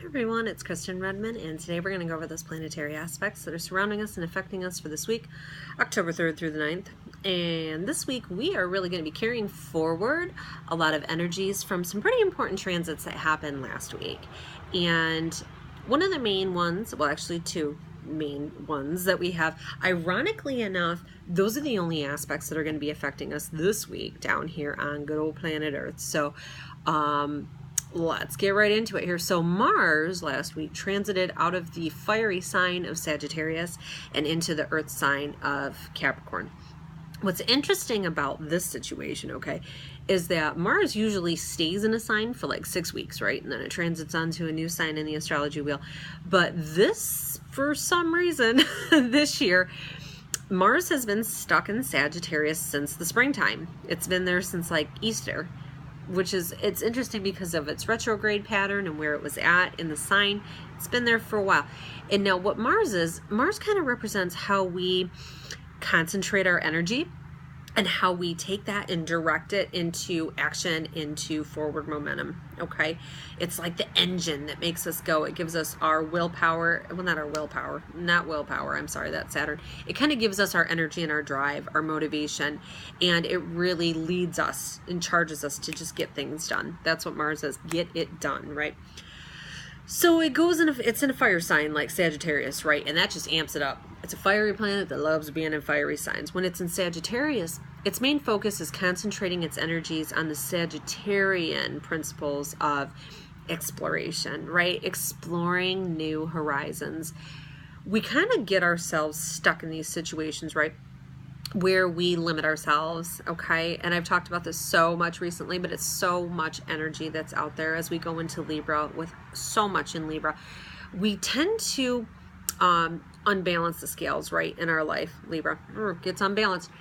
Everyone, it's Kristen Redmond, and today we're going to go over those planetary aspects that are surrounding us and affecting us for this week, October 3rd through the 9th. And this week we are really going to be carrying forward a lot of energies from some pretty important transits that happened last week. And one of the main ones, well, actually two main ones that we have, ironically enough, those are the only aspects that are going to be affecting us this week down here on good old planet Earth. So, let's get right into it here. So Mars last week transited out of the fiery sign of Sagittarius and into the earth sign of Capricorn. What's interesting about this situation, okay, is that Mars usually stays in a sign for like 6 weeks, right? And then it transits onto a new sign in the astrology wheel. But this, for some reason, this year, Mars has been stuck in Sagittarius since the springtime. It's been there since like Easter, which is, it's interesting because of its retrograde pattern and where it was at in the sign. It's been there for a while. And now what Mars is, Mars kind of represents how we concentrate our energy and how we take that and direct it into action, into forward momentum, okay? It's like the engine that makes us go. It gives us our willpower, well, not willpower, I'm sorry, that's Saturn. It kind of gives us our energy and our drive, our motivation, and it really leads us and charges us to just get things done. That's what Mars is, get it done, right? So it goes in it's in a fire sign like Sagittarius, right? And that just amps it up. It's a fiery planet that loves being in fiery signs. When it's in Sagittarius, its main focus is concentrating its energies on the Sagittarian principles of exploration, right? Exploring new horizons. We kind of get ourselves stuck in these situations, right, where we limit ourselves, okay? And I've talked about this so much recently, but it's so much energy that's out there as we go into Libra, with so much in Libra. We tend to unbalance the scales, right, in our life. Libra gets unbalanced.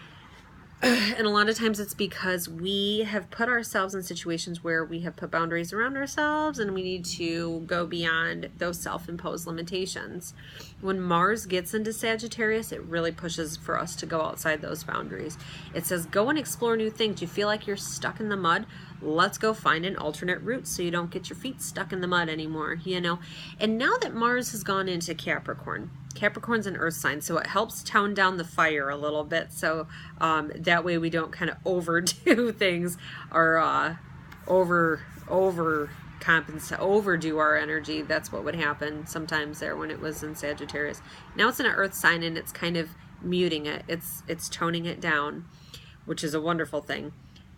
And a lot of times it's because we have put ourselves in situations where we have put boundaries around ourselves and we need to go beyond those self-imposed limitations. When Mars gets into Sagittarius, it really pushes for us to go outside those boundaries. It says, go and explore new things. You feel like you're stuck in the mud? Let's go find an alternate route so you don't get your feet stuck in the mud anymore, you know? And now that Mars has gone into Capricorn, Capricorn's an earth sign, so it helps tone down the fire a little bit, so that way we don't kind of overdo things or overdo our energy. That's what would happen sometimes there when it was in Sagittarius. Now it's in an earth sign and it's kind of muting it. It's toning it down, which is a wonderful thing.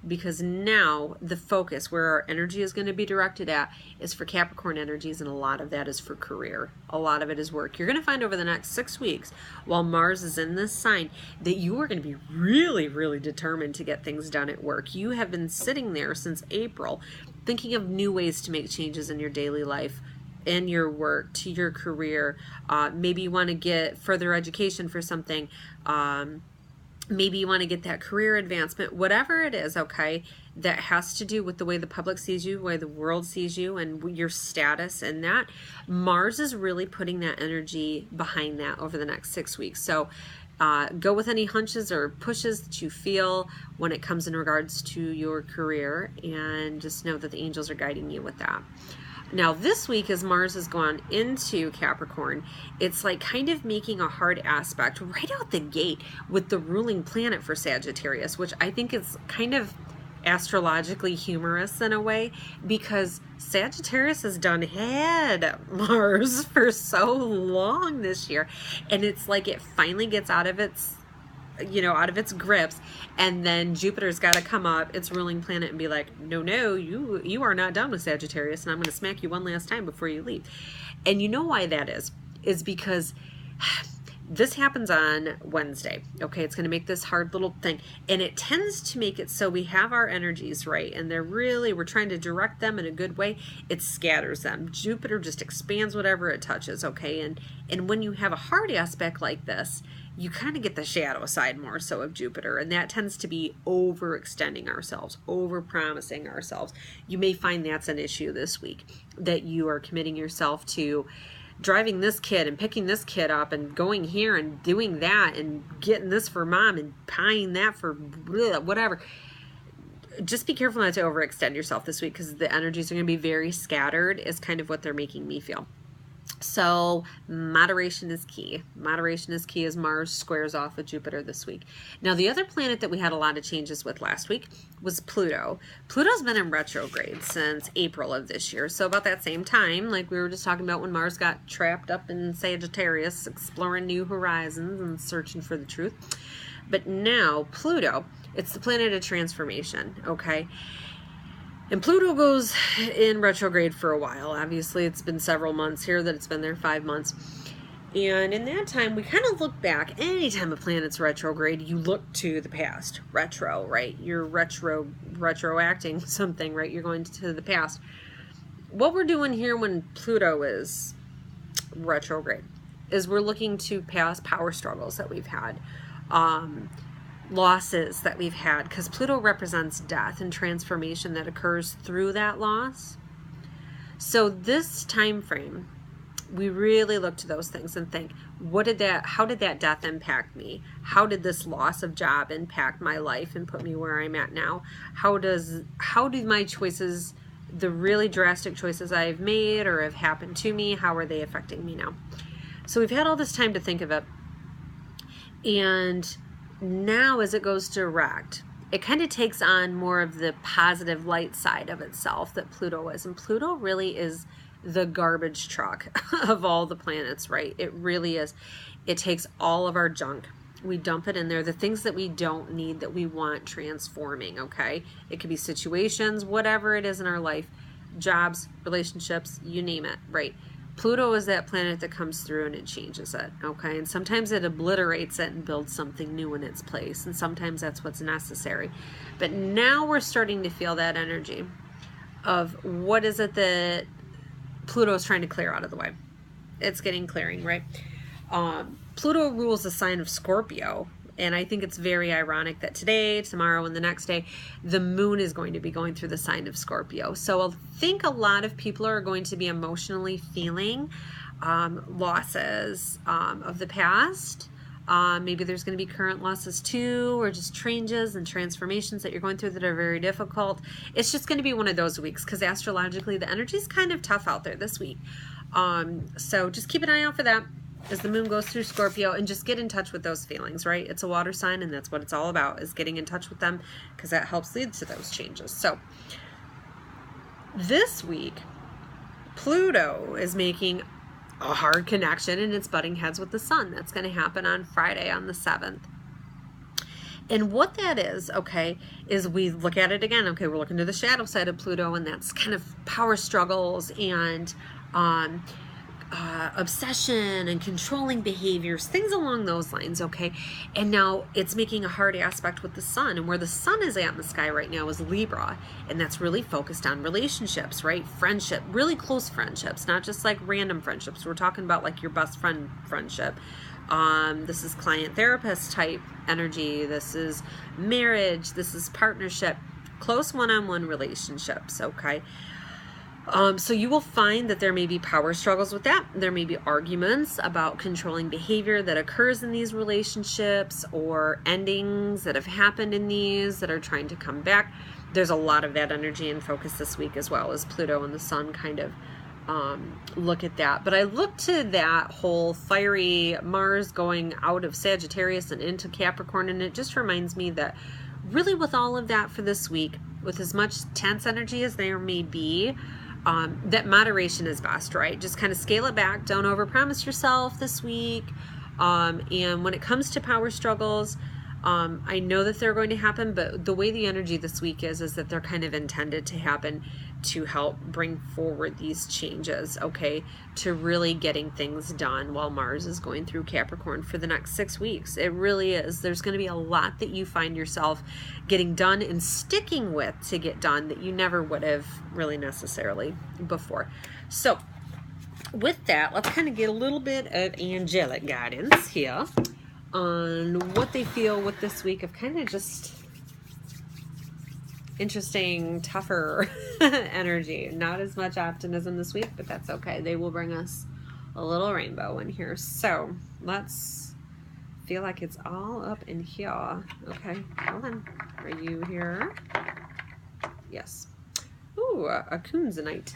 Because now the focus, where our energy is going to be directed at, is for Capricorn energies, and a lot of that is for career. A lot of it is work. You're going to find over the next 6 weeks, while Mars is in this sign, that you are going to be really, really determined to get things done at work. You have been sitting there since April, thinking of new ways to make changes in your daily life, in your work, to your career. Maybe you want to get further education for something. Maybe you want to get that career advancement, whatever it is, okay, that has to do with the way the public sees you, the way the world sees you, and your status and that. Mars is really putting that energy behind that over the next 6 weeks. So go with any hunches or pushes that you feel when it comes in regards to your career, and just know that the angels are guiding you with that. Now this week, as Mars has gone into Capricorn, it's like kind of making a hard aspect right out the gate with the ruling planet for Sagittarius, which I think is kind of astrologically humorous in a way, because Sagittarius has had Mars for so long this year, and it's like it finally gets out of its grips, and then Jupiter's got to come up, its ruling planet, and be like, no, you are not done with Sagittarius, and I'm going to smack you one last time before you leave. And you know why that is because this happens on Wednesday, okay? It's going to make this hard little thing, and it tends to make it so we have our energies right, and we're trying to direct them in a good way. It scatters them. Jupiter just expands whatever it touches, okay? And when you have a hard aspect like this, you kind of get the shadow side more so of Jupiter, and that tends to be overextending ourselves, over-promising ourselves. You may find that's an issue this week, that you are committing yourself to driving this kid and picking this kid up and going here and doing that and getting this for mom and buying that for whatever. just be careful not to overextend yourself this week, because the energies are going to be very scattered, is kind of what they're making me feel. So moderation is key. Moderation is key as Mars squares off with Jupiter this week. Now, the other planet that we had a lot of changes with last week was Pluto. Pluto's been in retrograde since April of this year. So about that same time, like we were just talking about when Mars got trapped up in Sagittarius, exploring new horizons and searching for the truth. But now Pluto, it's the planet of transformation, okay? And Pluto goes in retrograde for a while. Obviously, it's been several months here that it's been there, 5 months. And in that time, we kind of look back. Anytime a planet's retrograde, you look to the past. Retro, right? You're retroacting something, right? You're going to the past. What we're doing here when Pluto is retrograde is we're looking to past power struggles that we've had. Losses that we've had, because Pluto represents death and transformation that occurs through that loss. So this time frame, we really look to those things and think, how did that death impact me? How did this loss of job impact my life and put me where I'm at now? How do my choices, the really drastic choices I've made or have happened to me, how are they affecting me now? So we've had all this time to think of it. And now as it goes direct, it kind of takes on more of the positive light side of itself that Pluto is. And Pluto really is the garbage truck of all the planets, right? It really is. It takes all of our junk. We dump it in there. The things that we don't need, that we want transforming, okay? It could be situations, whatever it is in our life, jobs, relationships, you name it, right? Pluto is that planet that comes through and it changes it, okay? And sometimes it obliterates it and builds something new in its place. And sometimes that's what's necessary. But now we're starting to feel that energy of what is it that Pluto is trying to clear out of the way. It's getting clearing, right? Pluto rules the sign of Scorpio. And I think it's very ironic that today, tomorrow, and the next day, the moon is going to be going through the sign of Scorpio. So I think a lot of people are going to be emotionally feeling losses of the past. Maybe there's going to be current losses too, or just changes and transformations that you're going through that are very difficult. It's just going to be one of those weeks, because astrologically the energy is kind of tough out there this week. So just keep an eye out for that as the moon goes through Scorpio, and just get in touch with those feelings, right? It's a water sign, and that's what it's all about, is getting in touch with them, because that helps lead to those changes. So this week, Pluto is making a hard connection, and it's butting heads with the sun. That's going to happen on Friday, on the 7th. And what that is, okay, is we look at it again. Okay, we're looking to the shadow side of Pluto, and that's kind of power struggles and obsession and controlling behaviors, things along those lines, okay? And now it's making a hard aspect with the sun, and where the sun is at in the sky right now is Libra, and that's really focused on relationships, right? Friendship, really close friendships, not just like random friendships. We're talking about like your best friend friendship. This is client therapist type energy. This is marriage. This is partnership, close one-on-one relationships, okay? So you will find that there may be power struggles with that. There may be arguments about controlling behavior that occurs in these relationships, or endings that have happened in these that are trying to come back. There's a lot of that energy and focus this week, as well as Pluto and the sun kind of look at that. But I look to that whole fiery Mars going out of Sagittarius and into Capricorn, and it just reminds me that really with all of that for this week, with as much tense energy as there may be, that moderation is best, right? Just kind of scale it back. Don't overpromise yourself this week. And when it comes to power struggles, I know that they're going to happen, but the way the energy this week is that they're kind of intended to happen to help bring forward these changes, okay, to really getting things done while Mars is going through Capricorn for the next 6 weeks. It really is. There's going to be a lot that you find yourself getting done and sticking with to get done that you never would have really necessarily before. So with that, let's kind of get a little bit of angelic guidance here on what they feel with this week of kind of just interesting, tougher energy. Not as much optimism this week, but that's okay. They will bring us a little rainbow in here. So let's feel like it's all up in here. Okay, hold on. Are you here? Yes. Ooh, a kunzanite.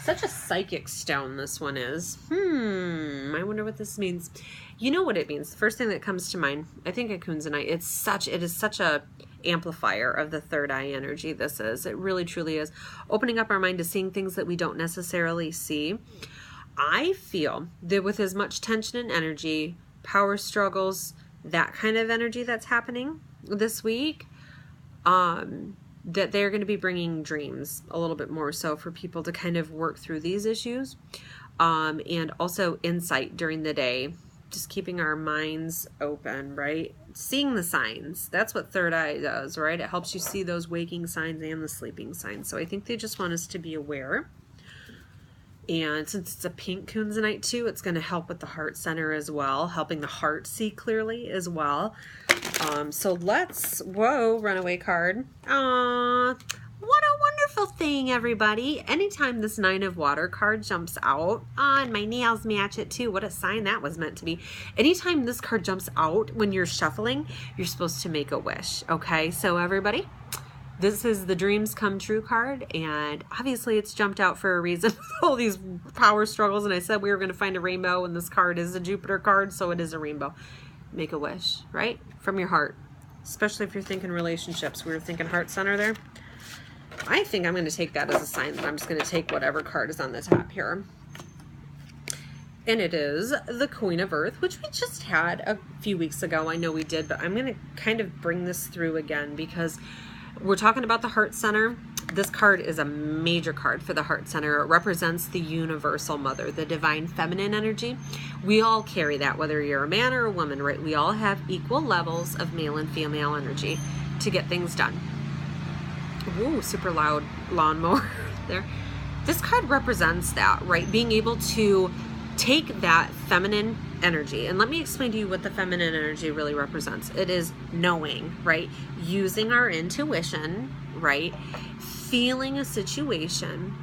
Such a psychic stone this one is. I wonder what this means. You know what it means. The first thing that comes to mind, I think a kunzanite, it is such a amplifier of the third eye energy this is. It really truly is. Opening up our mind to seeing things that we don't necessarily see. I feel that with as much tension and energy, power struggles, that kind of energy that's happening this week, that they're going to be bringing dreams a little bit more so for people to kind of work through these issues, and also insight during the day, just keeping our minds open, right? Seeing the signs. That's what third eye does, right? It helps you see those waking signs and the sleeping signs. So I think they just want us to be aware. And since it's a pink kunzanite too, it's going to help with the heart center as well, helping the heart see clearly as well. So let's, whoa, runaway card. What a wonderful thing, everybody. Anytime this 9 of water card jumps out, and my nails match it too. What a sign that was meant to be. Anytime this card jumps out when you're shuffling, you're supposed to make a wish. Okay, so everybody, this is the dreams come true card, and obviously it's jumped out for a reason with all these power struggles, and I said we were going to find a rainbow, and this card is a Jupiter card, so it is a rainbow. Make a wish, right? From your heart, especially if you're thinking relationships. We were thinking heart center there. I think I'm going to take that as a sign that I'm just going to take whatever card is on the top here. And it is the Queen of Earth, which we just had a few weeks ago. I know we did, but I'm going to kind of bring this through again because we're talking about the heart center. This card is a major card for the heart center. It represents the universal mother, the divine feminine energy. We all carry that, whether you're a man or a woman, right? We all have equal levels of male and female energy to get things done. Ooh, super loud lawnmower there. This card represents that, right? Being able to take that feminine energy, and let me explain to you what the feminine energy really represents. It is knowing, right? Using our intuition, right? Feeling a situation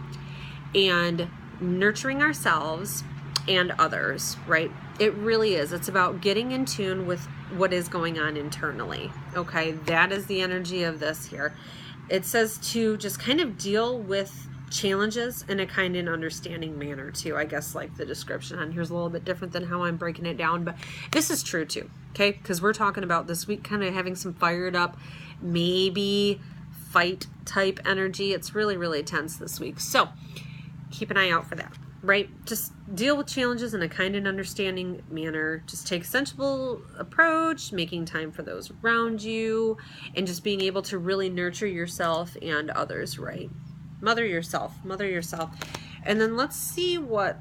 and nurturing ourselves and others, right? It really is. It's about getting in tune with what is going on internally, okay? That is the energy of this here. It says to just kind of deal with challenges in a kind and understanding manner too. I guess like the description on here is a little bit different than how I'm breaking it down, but this is true too, okay? Because we're talking about this week kind of having some fired up, maybe fight type energy. It's really, really tense this week. So keep an eye out for that, right? Just deal with challenges in a kind and understanding manner. Just take a sensible approach, making time for those around you, and just being able to really nurture yourself and others, right? Mother yourself. And then let's see what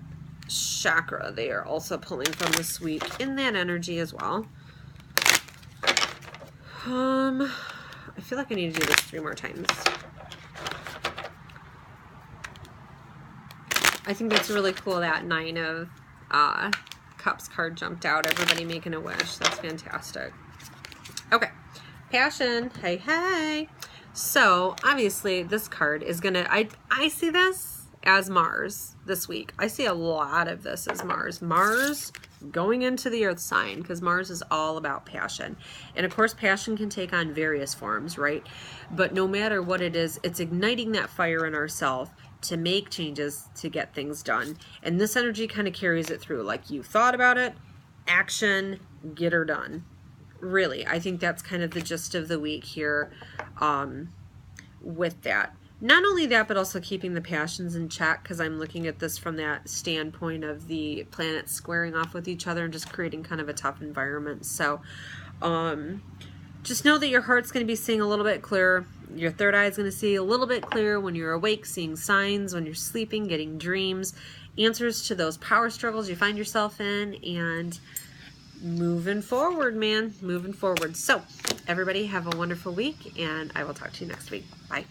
chakra they are also pulling from this week in that energy as well. I feel like I need to do this 3 more times. I think that's really cool that 9 of Cups card jumped out. Everybody making a wish. That's fantastic. Okay. Passion. Hey, hey. So, obviously, this card is going to... I see this as Mars this week. I see a lot of this as Mars. Mars going into the Earth sign, because Mars is all about passion. And, of course, passion can take on various forms, right? But no matter what it is, it's igniting that fire in ourselves to make changes, to get things done. And this energy kind of carries it through. Like, you thought about it, action, get her done. Really, I think that's kind of the gist of the week here with that. Not only that, but also keeping the passions in check, because I'm looking at this from that standpoint of the planets squaring off with each other and just creating kind of a tough environment. So just know that your heart's going to be seeing a little bit clearer. Your third eye is going to see a little bit clearer when you're awake, seeing signs, when you're sleeping, getting dreams, answers to those power struggles you find yourself in, and moving forward, man, moving forward. So everybody have a wonderful week, and I will talk to you next week. Bye.